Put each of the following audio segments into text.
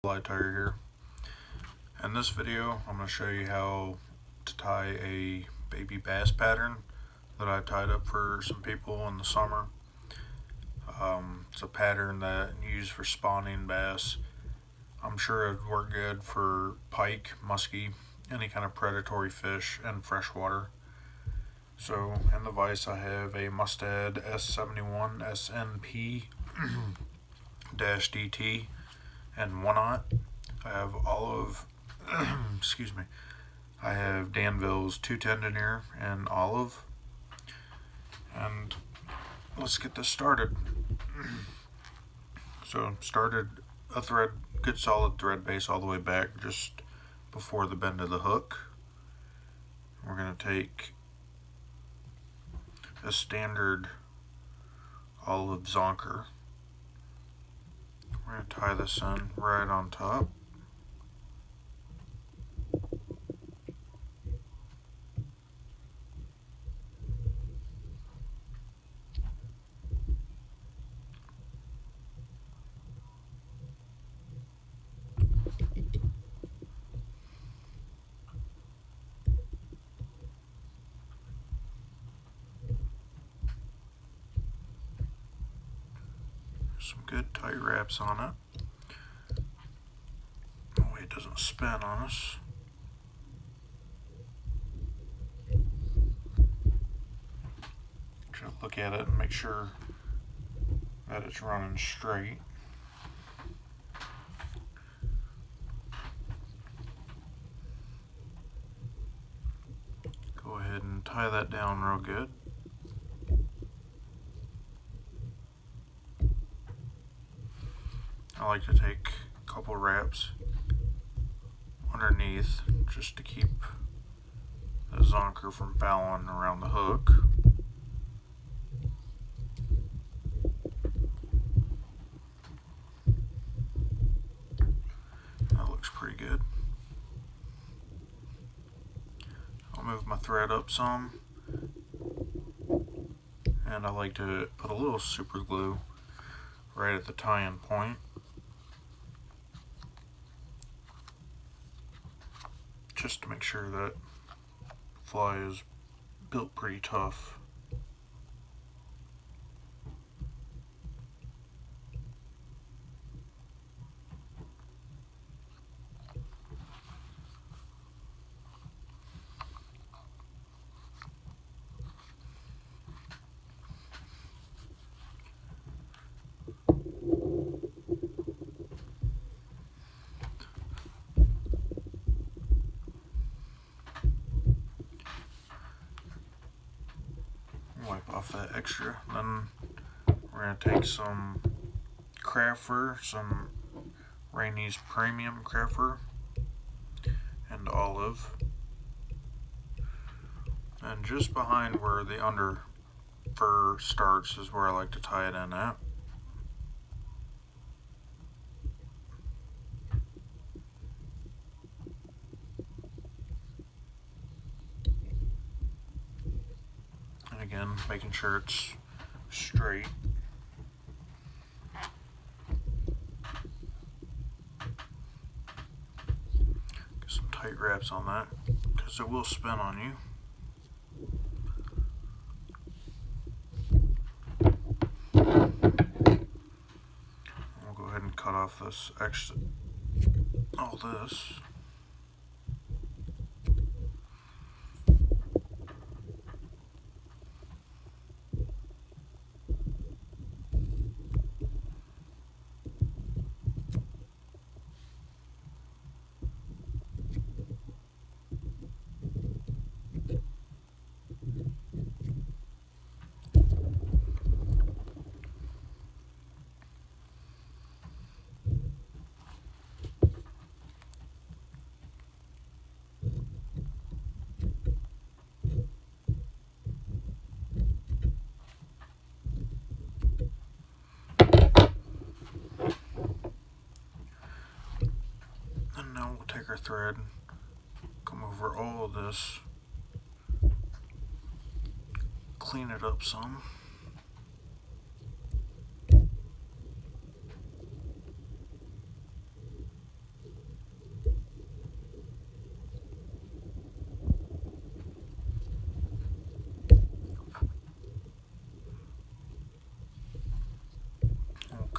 fly tire here. In this video, I'm going to show you how to tie a baby bass pattern that I tied up for some people in the summer. It's a pattern that you use for spawning bass. I'm sure it would work good for pike, musky, any kind of predatory fish in freshwater. So in the vise I have a Mustad S71 SNP-DT and 1/0. I have olive, excuse me, I have Danville's 210 denier and olive. And let's get this started. So started a thread, good solid thread base all the way back just before the bend of the hook. We're going to take a standard olive zonker. We're going to tie this in right on top. Some good tight wraps on it. That way it doesn't spin on us. Try to look at it and make sure that it's running straight. Go ahead and tie that down real good. I like to take a couple wraps underneath just to keep the zonker from fouling around the hook. That looks pretty good. I'll move my thread up some, and I like to put a little super glue right at the tie-in point. Just to make sure that fly is built pretty tough. Wipe off that extra. Then we're going to take some craft fur, some Rainey's premium craft fur, and olive. And just behind where the under fur starts is where I like to tie it in at. Again, making sure it's straight. Get some tight wraps on that because it will spin on you. We'll go ahead and cut off this extra, all this. Take our thread, come over all of this, clean it up some.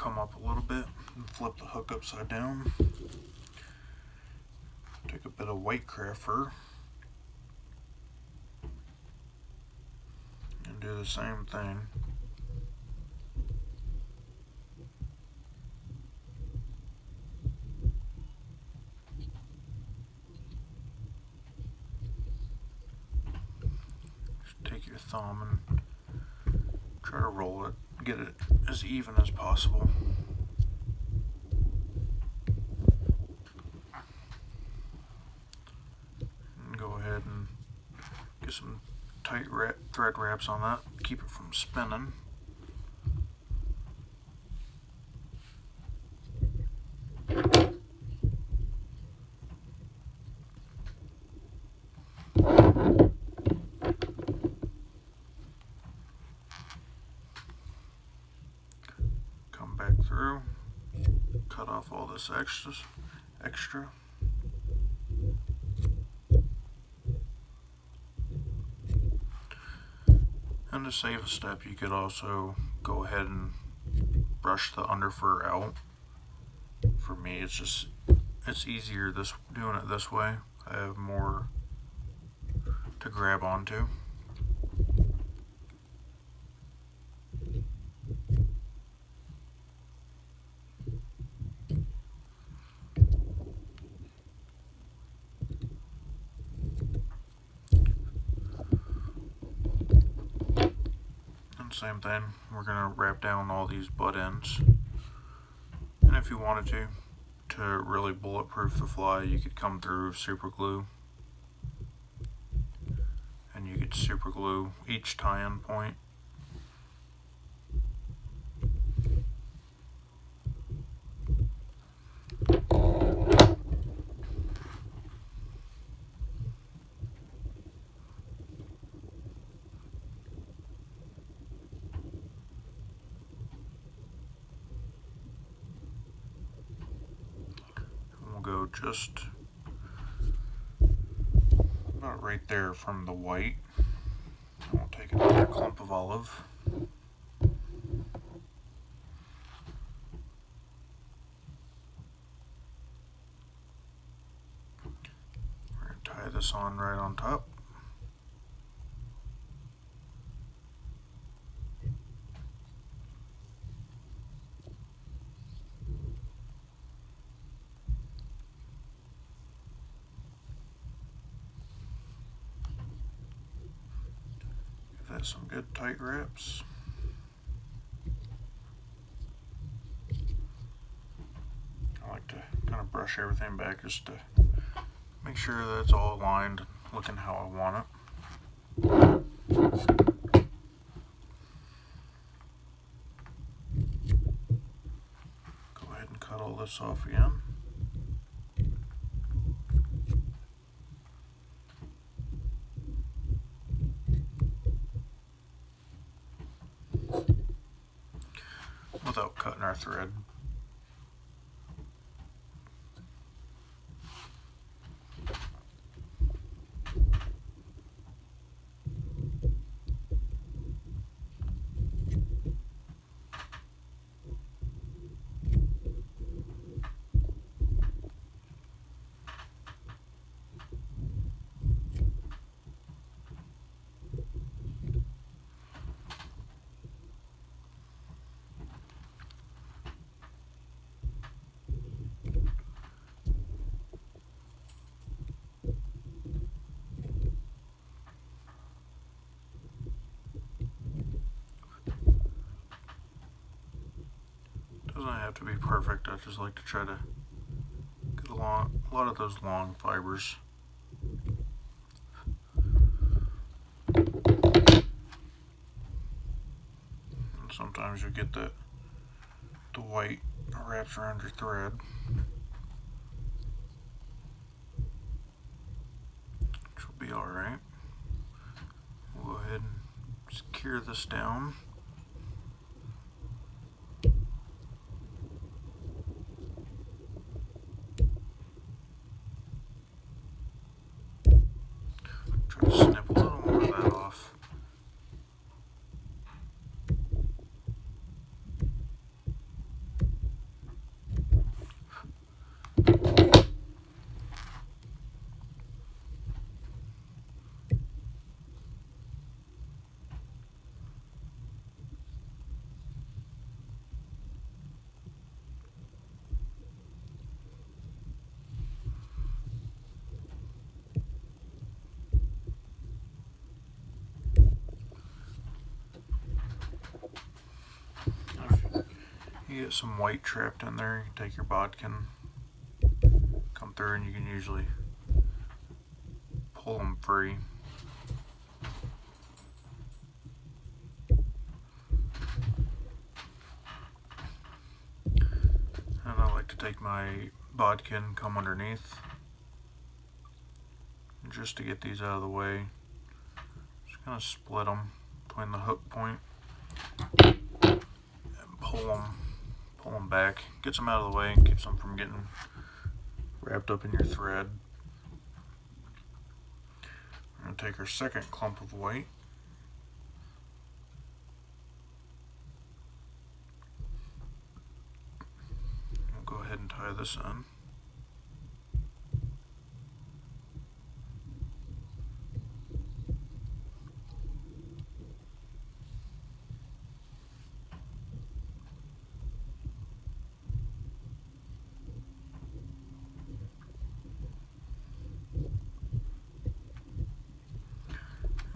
come up a little bit and flip the hook upside down. Take a bit of white craft fur and do the same thing. Just take your thumb and try to roll it, get it as even as possible. And go ahead and get some tight thread wraps on that, keep it from spinning. Come back through, cut off all this extra. And to save a step, you could also go ahead and brush the underfur out. For me, it's easier doing it this way. I have more to grab onto. Same thing, we're going to wrap down all these butt ends. And if you wanted to really bulletproof the fly, you could come through super glue. And you could super glue each tie-in point. Go just about right there from the white. We'll take another clump of olive. We're going to tie this on right on top. Some good tight wraps. I like to kind of brush everything back just to make sure that it's all aligned, looking how I want it. Go ahead and cut all this off again. Without cutting our thread. Doesn't have to be perfect. I just like to try to get a lot of those long fibers. And sometimes you get the white wraps around your thread. Which will be alright. We'll go ahead and secure this down. Try to snip a little more of that off. you get some white trapped in there, you can take your bodkin, come through, and you can usually pull them free. And I like to take my bodkin, come underneath, just to get these out of the way. Just kind of split them between the hook point and pull them back. Gets them out of the way and keeps them from getting wrapped up in your thread. We're going to take our second clump of white. We'll go ahead and tie this in.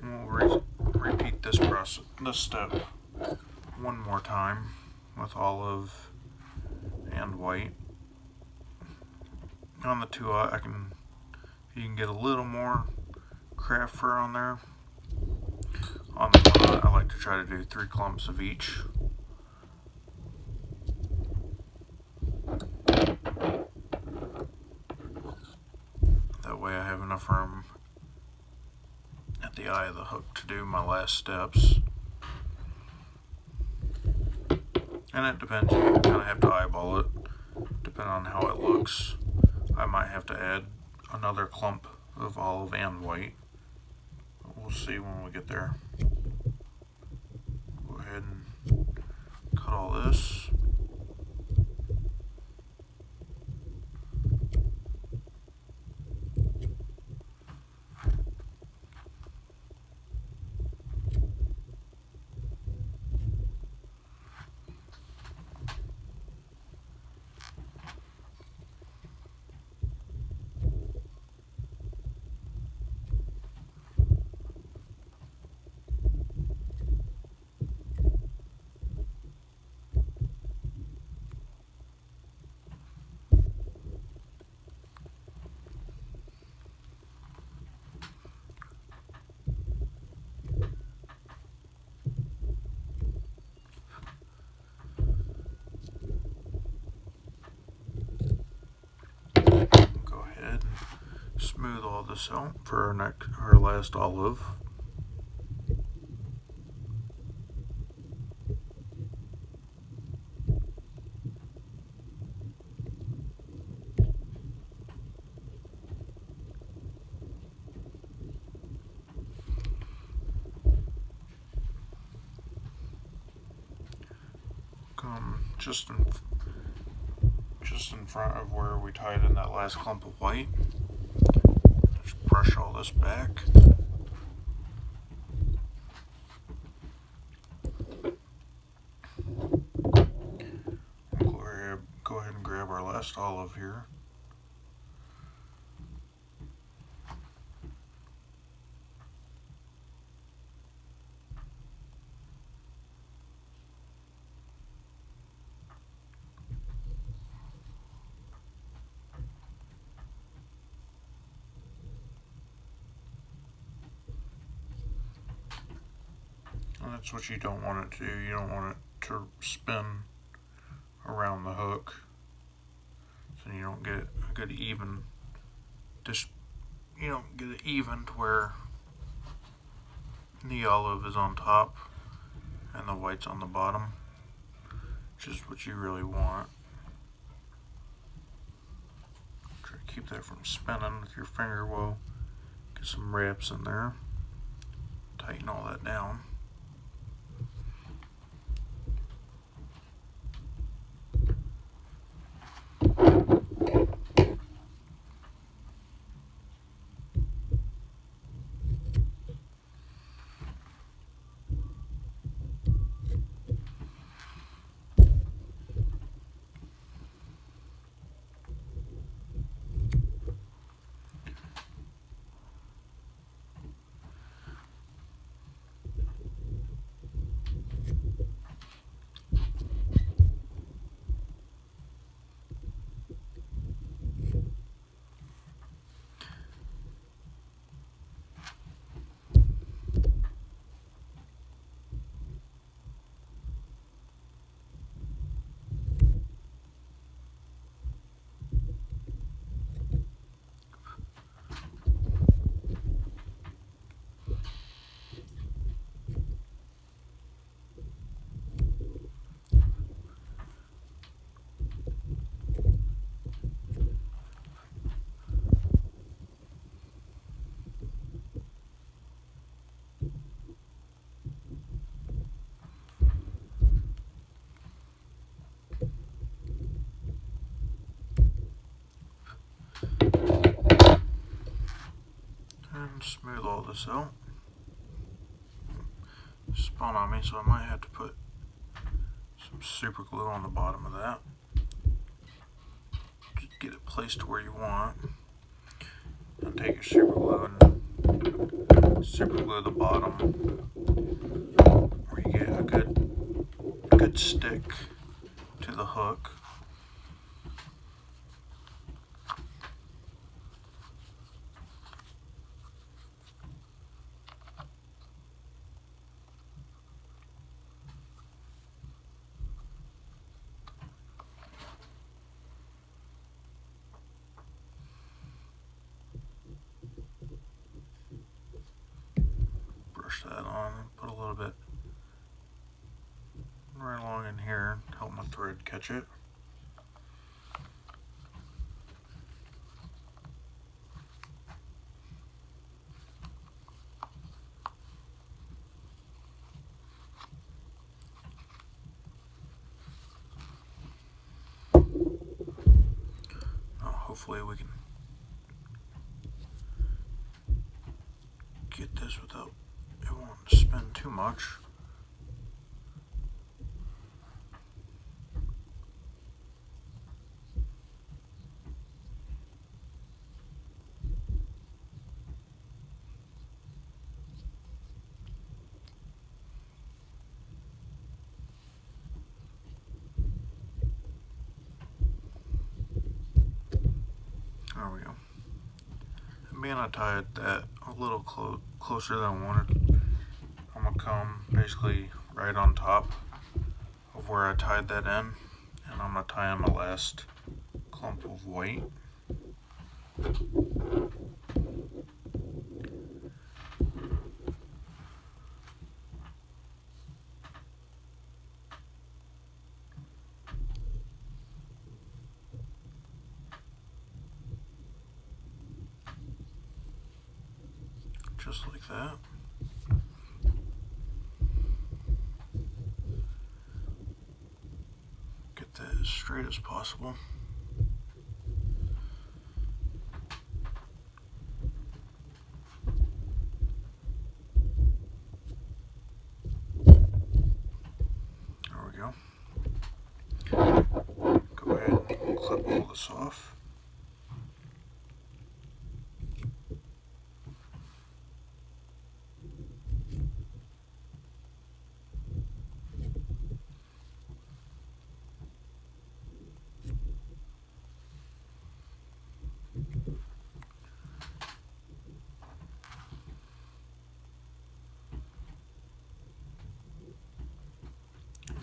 And we'll repeat this step one more time with olive and white. On the 2-aught, you can get a little more craft fur on there. On the 1-aught, I like to try to do 3 clumps of each. That way I have enough room at the eye of the hook to do my last steps. And it depends, you kind of have to eyeball it, depending on how it looks. I might have to add another clump of olive and white. We'll see when we get there. Go ahead and cut all this. Smooth all this out for our last olive. Come just in front of where we tied in that last clump of white. Just brush all this back. Go ahead and grab our last olive here. And that's what you don't want it to do. You don't want it to spin around the hook, so you don't get a good even. You don't get it even to where the olive is on top and the white's on the bottom, which is what you really want. Try to keep that from spinning with your finger. Well, get some wraps in there. Tighten all that down. and smooth all this out. Spun on me, so I might have to put some super glue on the bottom of that. Just get it placed where you want. And take your super glue and super glue the bottom where you get a good stick to the hook. Brush that on and put a little bit right along in here, help my thread catch it. Now hopefully we can get this without it wanting to spin too much. There we go. And being I tied that a little closer than I wanted, I'm going to come basically right on top of where I tied that in, and I'm going to tie in my last clump of white. Just like that. Get that as straight as possible. There we go. Go ahead and clip all this off.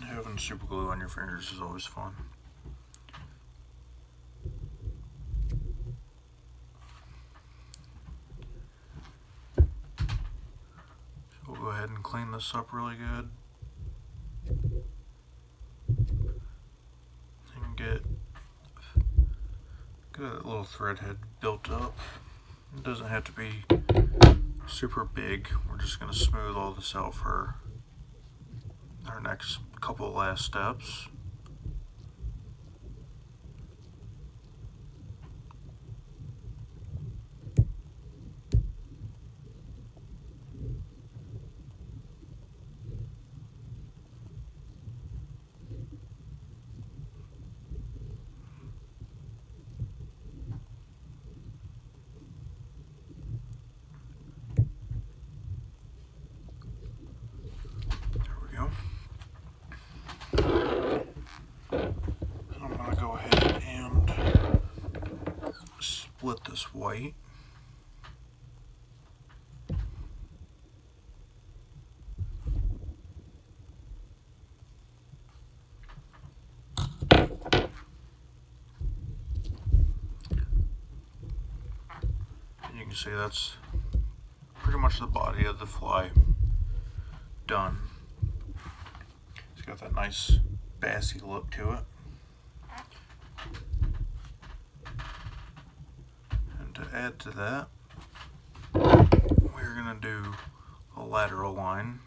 Having super glue on your fingers is always fun. So we'll go ahead and clean this up really good. And get a little thread head built up. It doesn't have to be super big. We're just going to smooth all this out for our next couple last steps. I'm going to go ahead and split this white. And you can see that's pretty much the body of the fly done. It's got that nice bassy look to it. And to add to that, we're going to do a lateral line.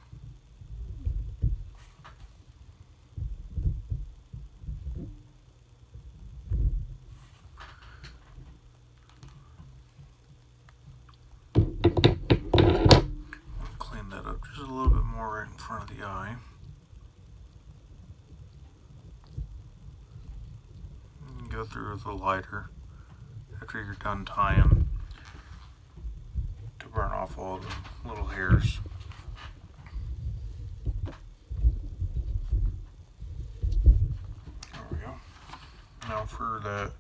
go through with a lighter after you're done tying to burn off all the little hairs. There we go. Now for the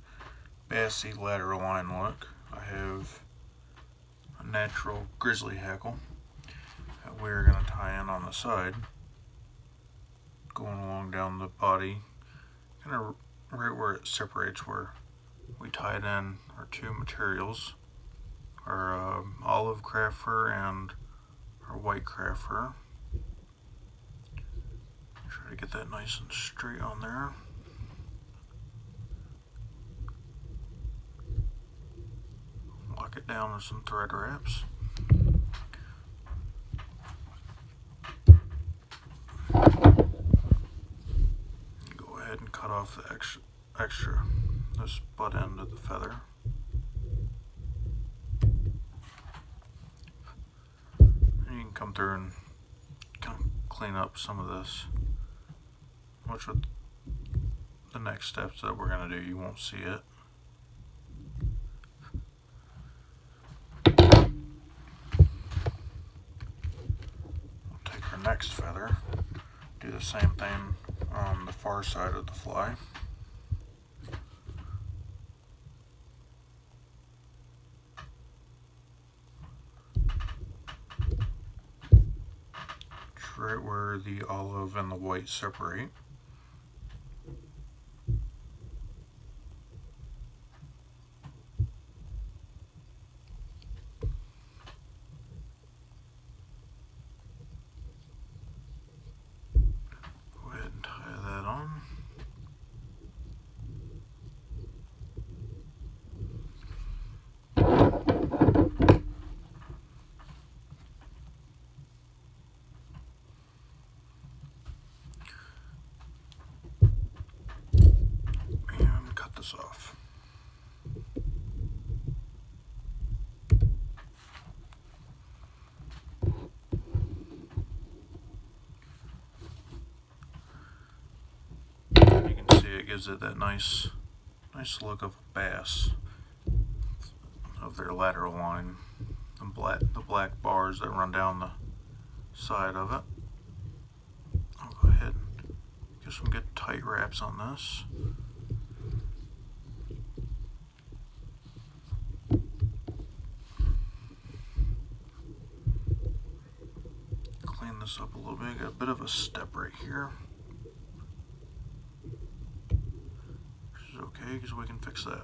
bassy lateral line look, I have a natural grizzly hackle that we're going to tie in on the side, going along down the body, kind of right where it separates, where we tied in our two materials, our olive craft fur and our white craft fur. Try to get that nice and straight on there. Lock it down with some thread wraps. Go ahead and cut off the extra this butt end of the feather. And you can come through and kind of clean up some of this, which with the next steps that we're going to do, you won't see it. We'll take our next feather, do the same thing on the far side of the fly. Right where the olive and the white separate. Go ahead and tie that on. This off. You can see it gives it that nice look of a bass, of their lateral line, the black bars that run down the side of it. I'll go ahead and get some good tight wraps on this. This up a little bit. Got a bit of a step right here, which is okay because we can fix that.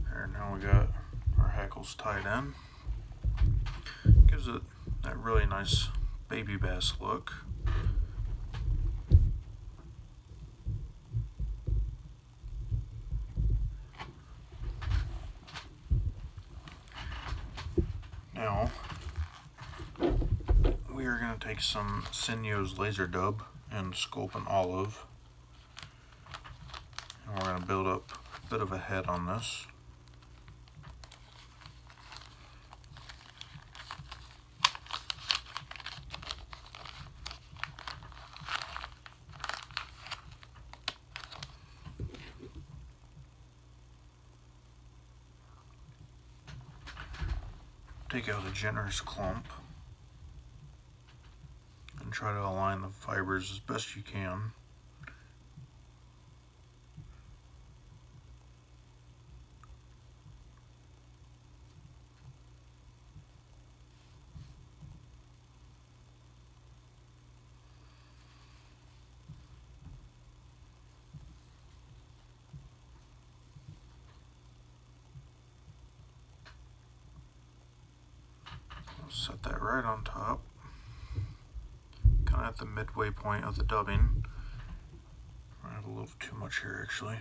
There, now we got our hackles tied in. Gives it that really nice baby bass look. Now, we are going to take some Sinyo's laser dub and sculpt an olive, and we're going to build up a bit of a head on this. Take out a generous clump and try to align the fibers as best you can. Set that right on top, kind of at the midway point of the dubbing. I have a little too much here actually.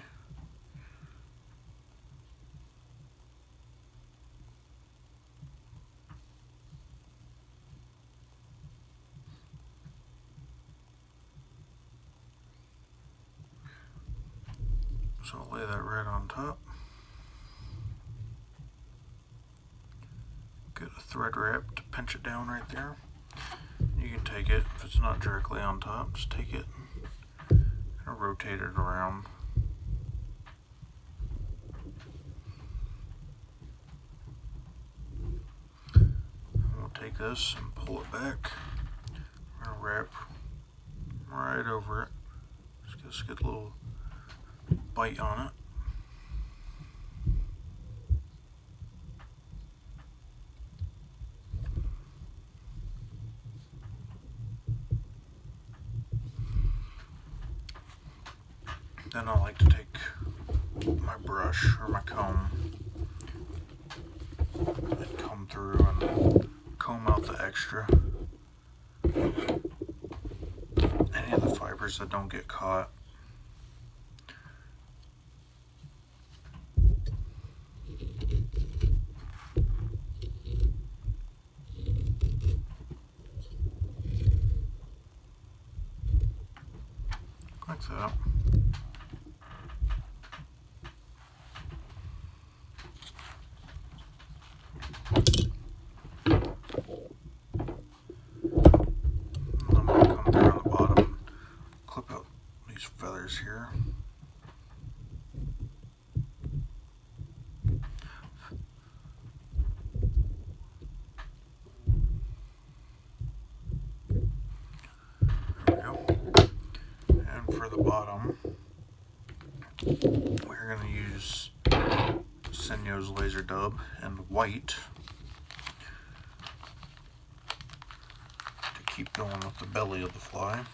So I'll lay that right on top. Get a thread wrap to pinch it down right there. You you can take it, if it's not directly on top, just take it and rotate it around. We'll take this and pull it back. We're going to wrap right over it. Just get a little bite on it. Then I like to take my brush or my comb and come through and comb out the extra. Any of the fibers that don't get caught. Like that. Feathers here. There we go. And for the bottom, we're going to use Senyo's laser dub and white to keep going with the belly of the fly.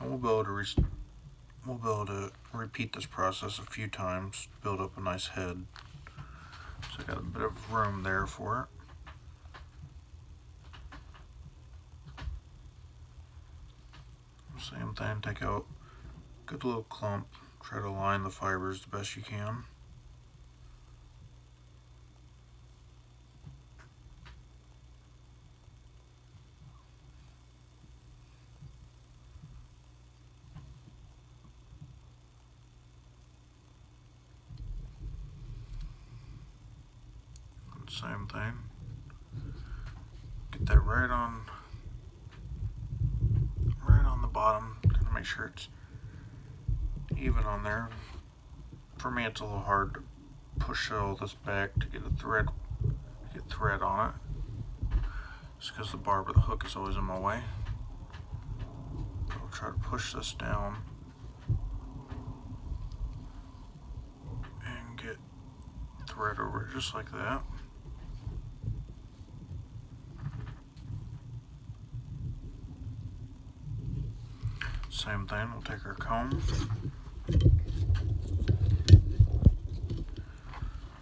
And we'll be able to repeat this process a few times, build up a nice head. So I got a bit of room there for it. Same thing, take out a good little clump, try to line the fibers the best you can. Same thing. Get that right on the bottom. Gotta make sure it's even on there. For me, it's a little hard to push all this back to get thread on it. Just because the barb of the hook is always in my way. I'll try to push this down and get thread over it just like that. Same thing, we'll take our comb,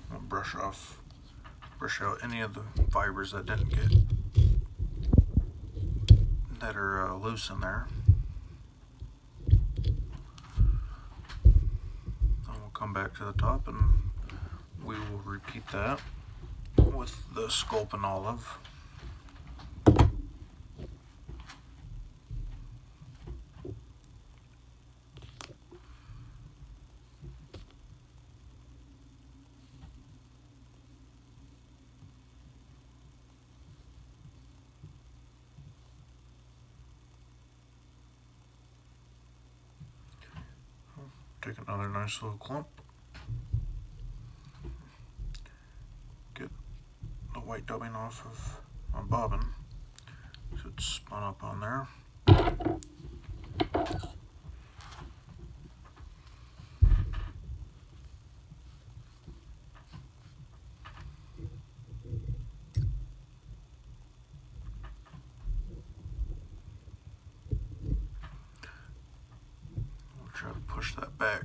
we'll brush out any of the fibers that didn't get, that are loose in there. Then we'll come back to the top and we will repeat that with the sculpin olive. Take another nice little clump. Get the white dubbing off of my bobbin, so it's spun up on there. Try to push that back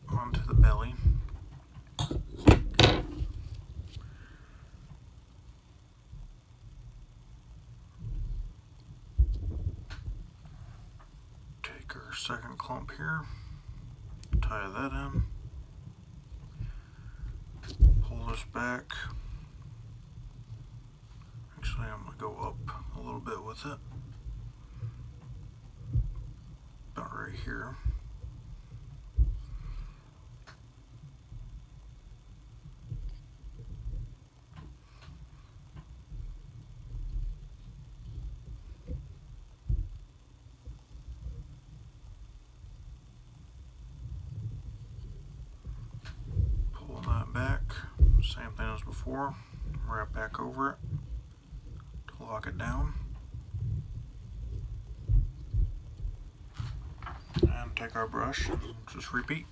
onto the belly. Take our second clump here, tie that in, pull this back. Actually, I'm going to go up a little bit with it, about right here. Same thing as before, wrap back over it to lock it down. And take our brush and just repeat.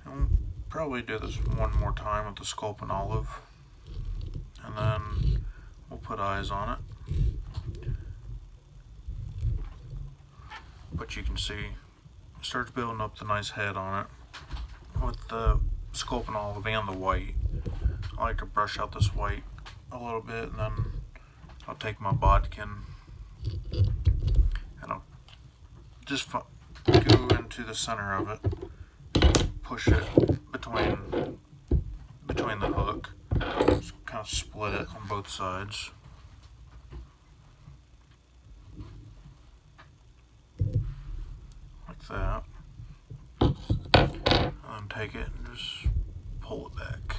And we'll probably do this one more time with the Sculpin Olive. And then we'll put eyes on it. But you can see it starts building up the nice head on it with the Sculpin Olive and the white. I like to brush out this white a little bit, and then I'll take my bodkin and I'll just go into the center of it, push it between the hook, just kind of split it on both sides. Like that. And then take it and just pull it back.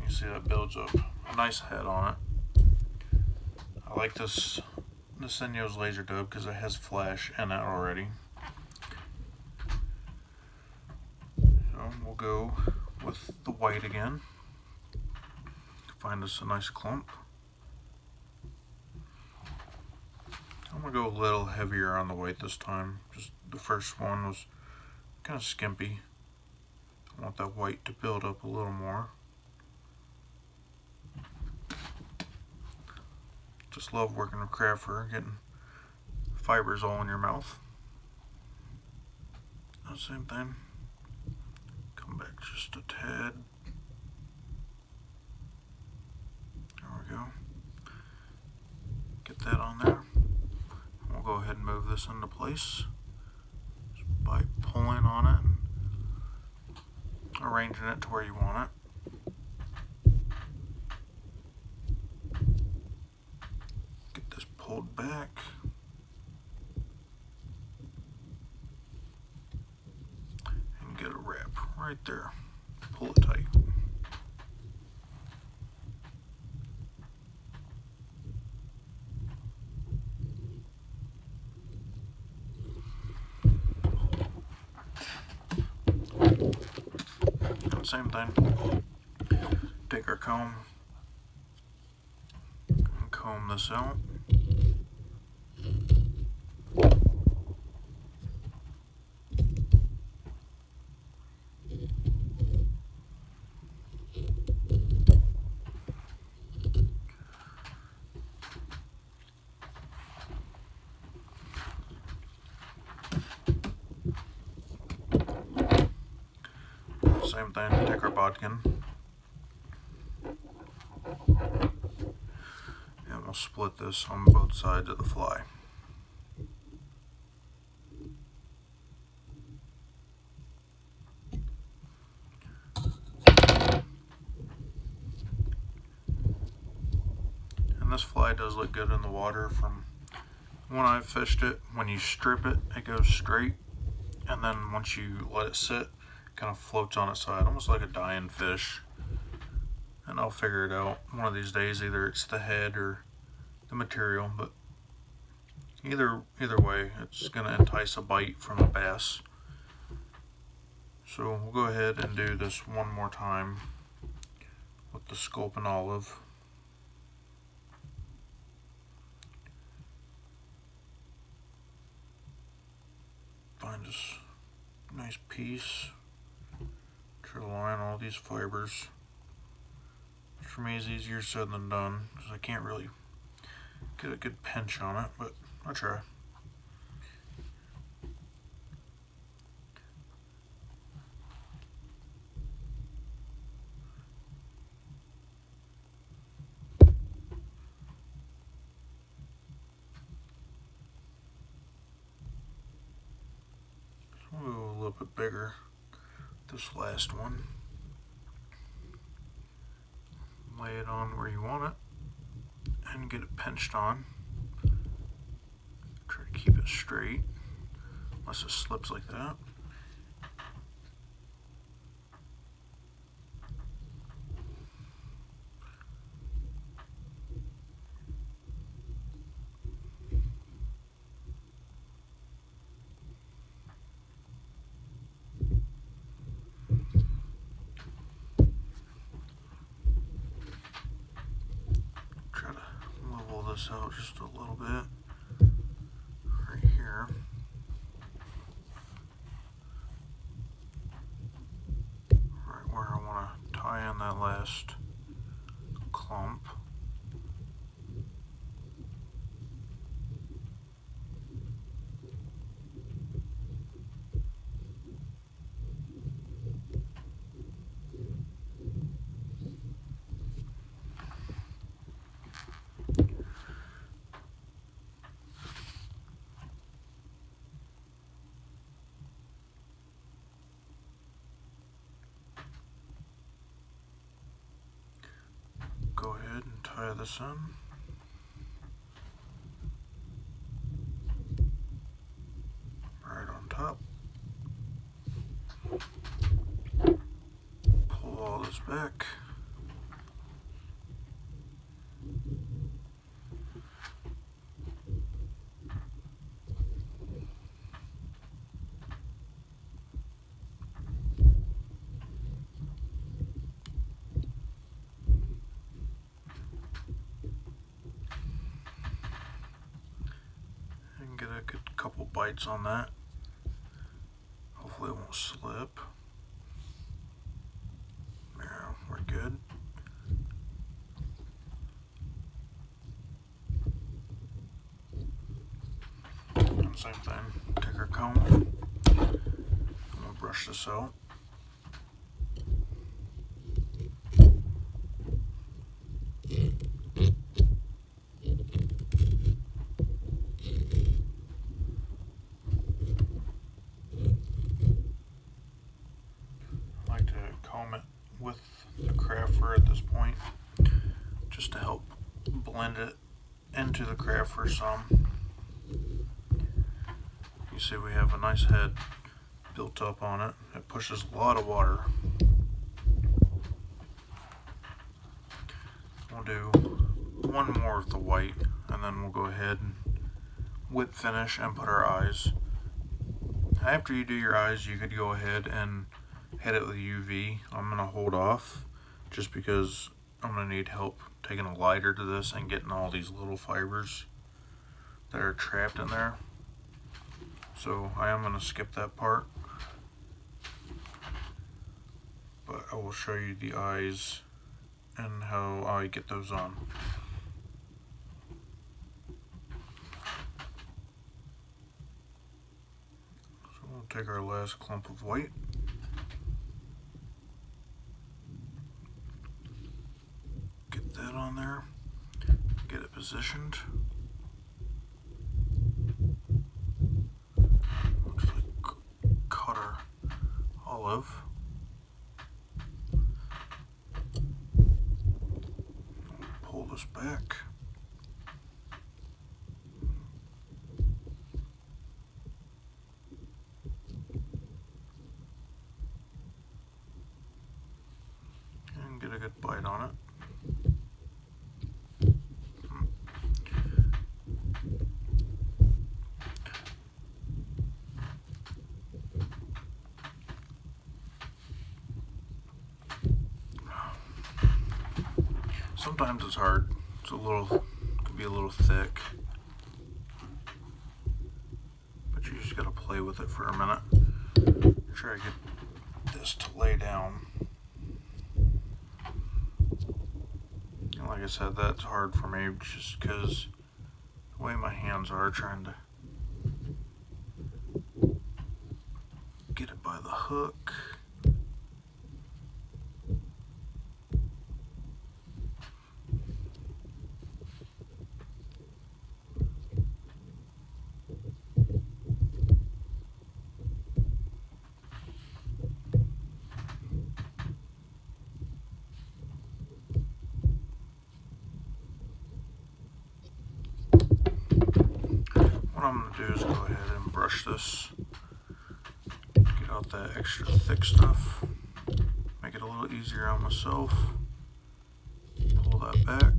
You see that builds up a nice head on it. I like this Inyo's laser dub because it has flash in it already. So we'll go with the white again. Find us a nice clump. I'm going to go a little heavier on the white this time. Just the first one was kind of skimpy. I want that white to build up a little more. Just love working with craft fur, getting fibers all in your mouth. Same thing. Come back just a tad. There we go. Get that on there. We'll go ahead and move this into place just by pulling on it and arranging it to where you want it. Get this pulled back. And get a wrap right there. Pull it tight. Same thing. Take our comb and comb this out. Same thing, take our bodkin and we'll split this on both sides of the fly. And this fly does look good in the water. From when I've fished it, when you strip it, it goes straight, and then once you let it sit, kind of floats on its side, almost like a dying fish. And I'll figure it out one of these days. Either it's the head or the material, but either way, it's gonna entice a bite from a bass. So we'll go ahead and do this one more time with the Sculpin Olive. Find this nice piece. Try to line all these fibers. For me, it's easier said than done because I can't really get a good pinch on it, but I'll try. We'll go a little bit bigger. This last one. Lay it on where you want it and get it pinched on. Try to keep it straight unless it slips like that. pull this out just a little bit right here. Right where I want to tie in that last clump. Go ahead and tie this in. Right on top. Pull all this back. Get a good couple bites on that. Hopefully it won't slip. Yeah, we're good. And same thing, take our comb and we'll brush this out. Comb it with the craft fur at this point just to help blend it into the craft fur some. You see we have a nice head built up on it. It pushes a lot of water. We'll do one more of the white and then we'll go ahead and whip finish and put our eyes. After you do your eyes, you could go ahead and hit it with UV. I'm going to hold off just because I'm going to need help taking a lighter to this and getting all these little fibers that are trapped in there. So I am going to skip that part, but I will show you the eyes and how I get those on. So we'll take our last clump of white. That on there, get it positioned. Looks like cutter olive. Pull this back. And get a good bite on it. Sometimes it's hard. It's could be a little thick, but you just gotta play with it for a minute. Try to get this to lay down. And like I said, that's hard for me just because the way my hands are trying to get it by the hook. What I'm going to do is go ahead and brush this, get out that extra thick stuff, make it a little easier on myself, pull that back,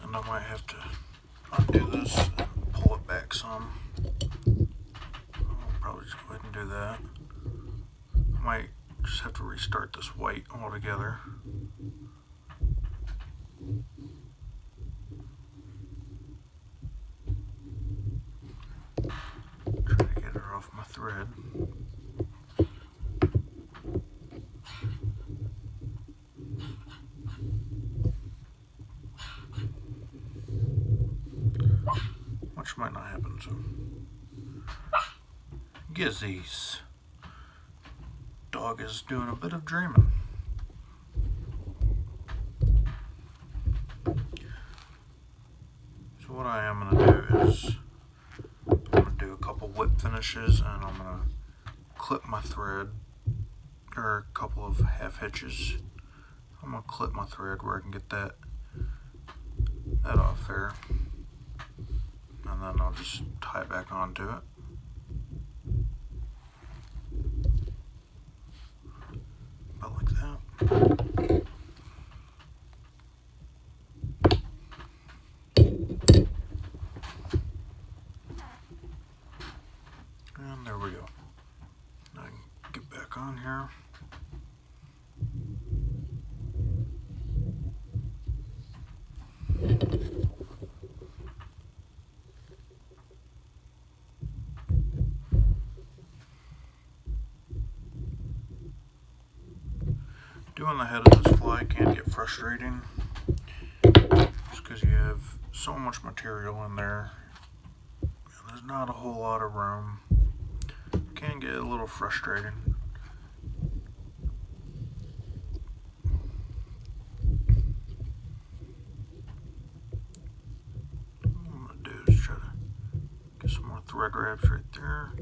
and I might have to undo this and pull it back some. I'll probably just go ahead and do that. I might just have to restart this white altogether. which might not happen, so. Gizzies. Dog is doing a bit of dreaming. So what I am going to do is, I'm going to do a couple whip finishes, and I'm going to clip my thread, or a couple of half hitches. I'm going to clip my thread where I can get that off there, and then I'll just tie it back onto it. About like that. And there we go. Now I can get back on here. Doing the head of this fly can get frustrating just because you have so much material in there and there's not a whole lot of room. It can get a little frustrating. What I'm going to do is try to get some more thread wraps right there.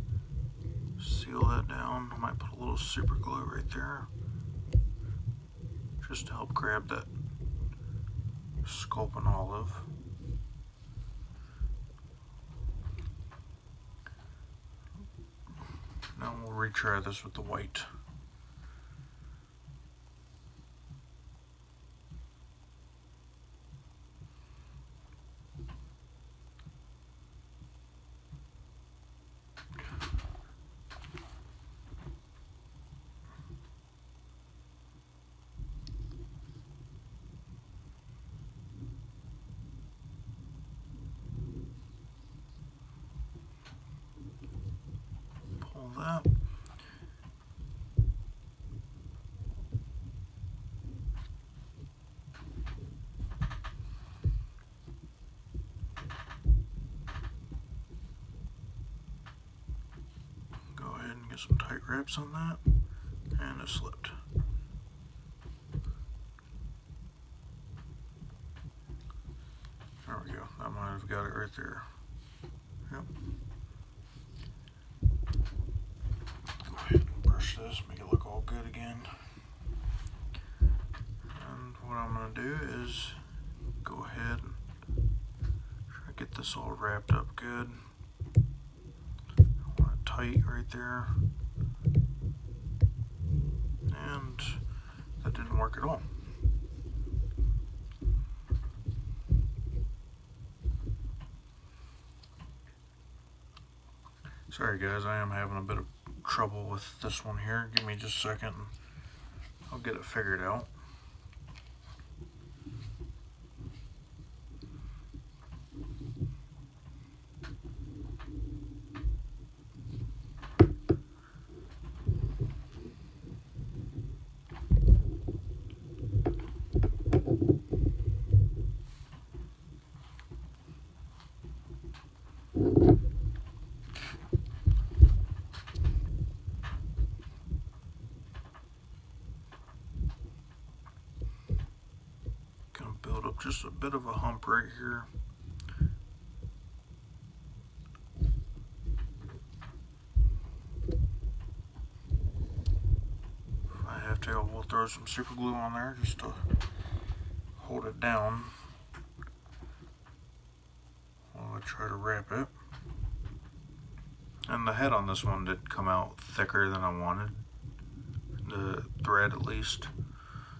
Seal that down. I might put a little super glue right there, just to help grab that sculpin olive. Now we'll retry this with the white. Pull that. Go ahead and get some tight wraps on that, and it slipped. There we go. I might have got it right there. Yep. Go ahead and brush this, make it look all good again. And what I'm going to do is go ahead and try to get this all wrapped up good. I want it tight right there. And that didn't work at all. Sorry guys, I am having a bit of trouble with this one here. Give me just a second and I'll get it figured out. Gonna build up just a bit of a hump right here. If I have to, we'll throw some super glue on there just to hold it down while I try to wrap it. And the head on this one did come out thicker than I wanted. The thread, at least.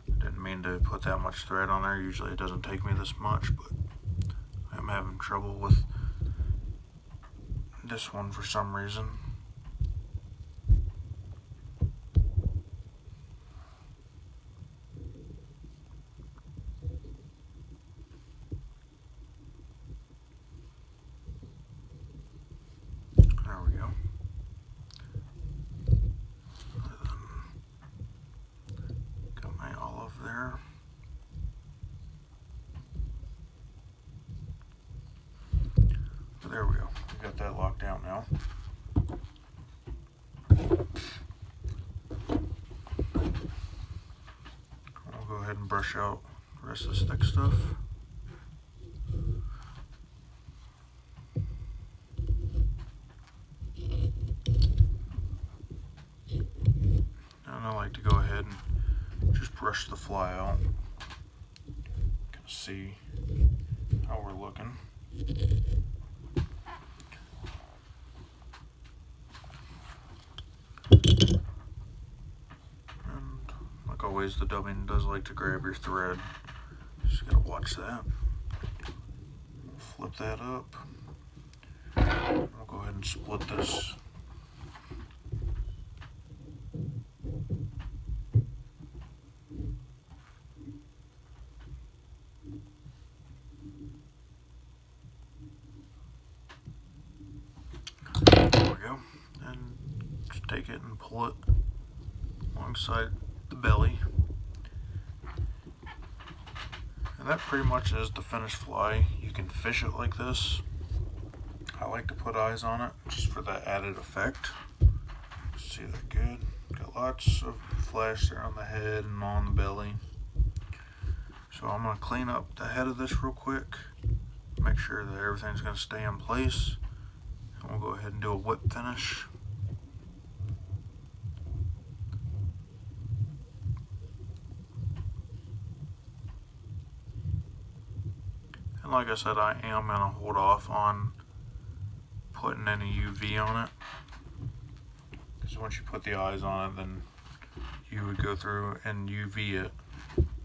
Didn't mean to put that much thread on there. Usually it doesn't take me this much, but I'm having trouble with this one for some reason. There we go. Got my olive there. there we go. We got that locked down now. I'll go ahead and brush out the rest of this thick stuff. And I like to go ahead and just brush the fly out. Kind of see how we're looking. And like always, the dubbing does like to grab your thread. Just gotta watch that. Flip that up. I'll go ahead and split this. There we go. And just take it and pull it alongside the belly. And that pretty much is the finished fly. You can fish it like this. I like to put eyes on it just for that added effect. See that good? Got lots of flash there on the head and on the belly. So I'm going to clean up the head of this real quick. Make sure that everything's going to stay in place. And we'll go ahead and do a whip finish. And like I said, I am going to hold off on putting any UV on it. Because once you put the eyes on it, then you would go through and UV it.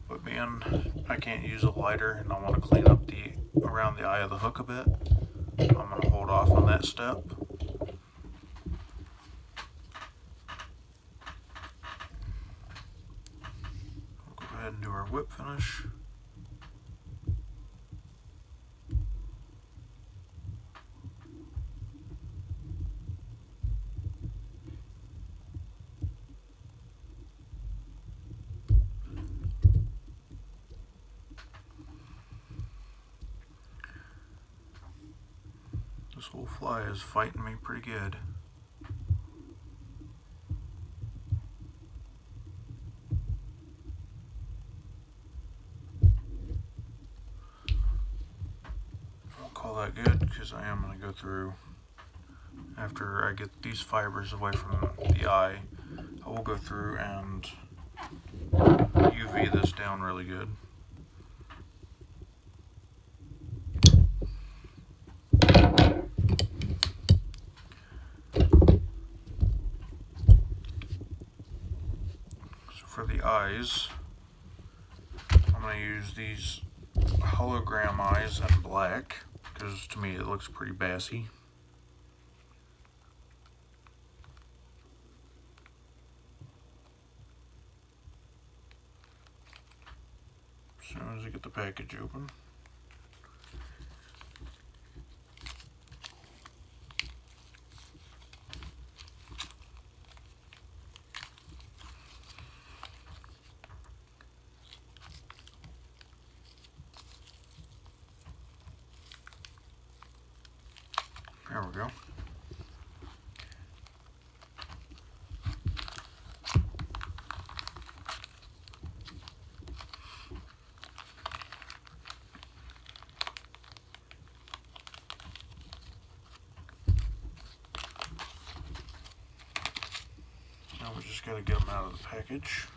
But being I can't use a lighter and I want to clean up around the eye of the hook a bit, I'm going to hold off on that step. We'll go ahead and do our whip finish. This whole fly is fighting me pretty good. I'll call that good because I am going to go through, after I get these fibers away from the eye, I will go through and UV this down really good. For the eyes, I'm going to use these hologram eyes in black because to me it looks pretty bassy. As soon as I get the package open. There we go. Now we just got to get them out of the package.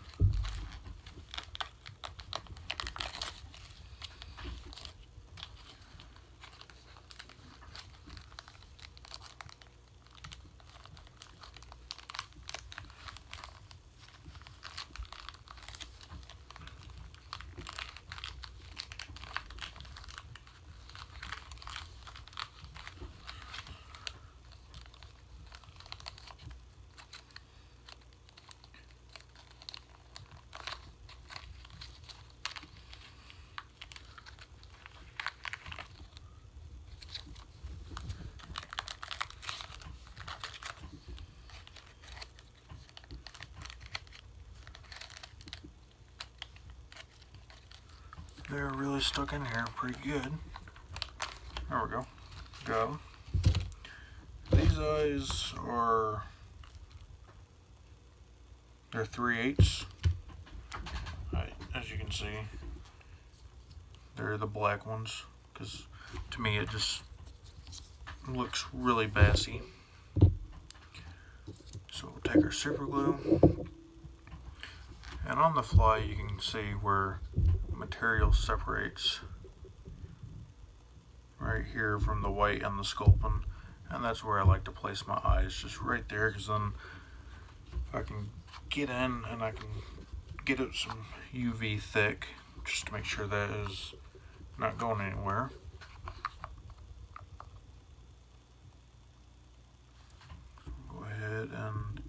They're really stuck in here pretty good. There we go. Got them. These eyes are, they're 3/8. As you can see, they're the black ones, because to me it just looks really bassy. So we'll take our super glue, and on the fly you can see where material separates right here from the white and the sculpin, and that's where I like to place my eyes, just right there, because then I can get in and I can get it some UV thick, just to make sure that is not going anywhere. Go ahead and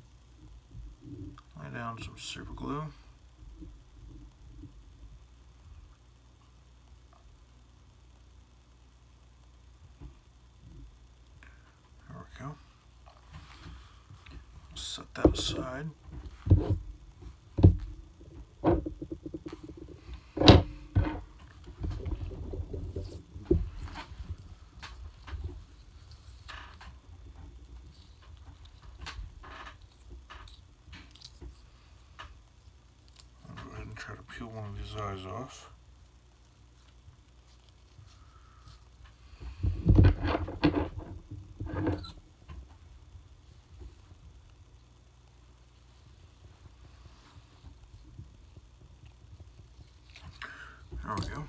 lay down some super glue. There we go. Set that aside. Try to peel one of these eyes off. There we go.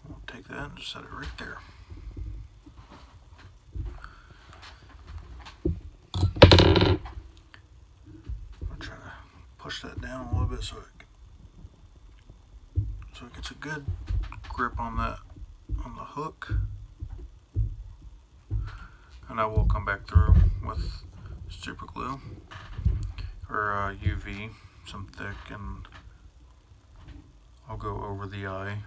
We'll take that and just set it right there. Push that down a little bit so it gets a good grip on that, on the hook, and I will come back through with super glue or UV, some thick, and I'll go over the eye.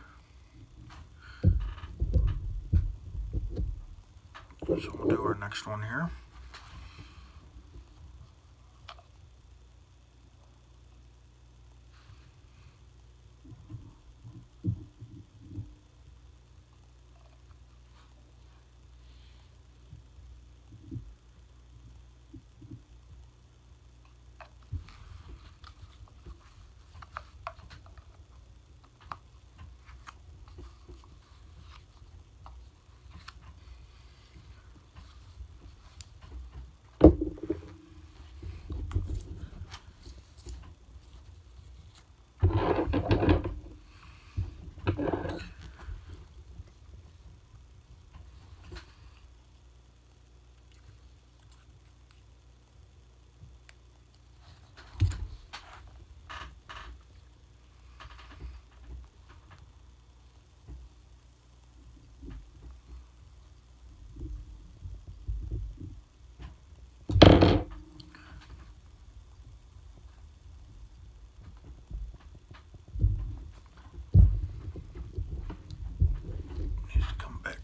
So we'll do our next one here.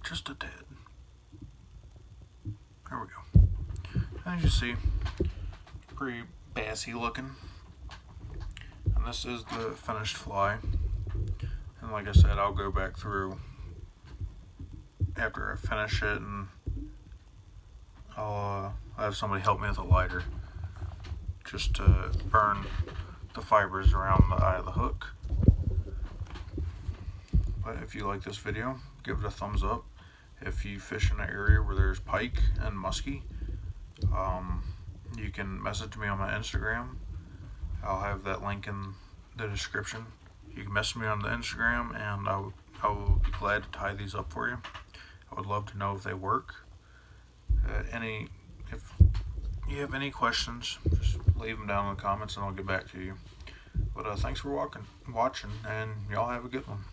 Just a tad. There we go. As you see, pretty bassy looking. And this is the finished fly. And like I said, I'll go back through after I finish it, and I'll have somebody help me with a lighter just to burn the fibers around the eye of the hook. But if you like this video, give it a thumbs up. If you fish in an area where there's pike and musky, you can message me on my Instagram. I'll have that link in the description. You can message me on the Instagram, and I will be glad to tie these up for you. I would love to know if they work. If you have any questions, just leave them down in the comments and I'll get back to you. But thanks for watching, and y'all have a good one.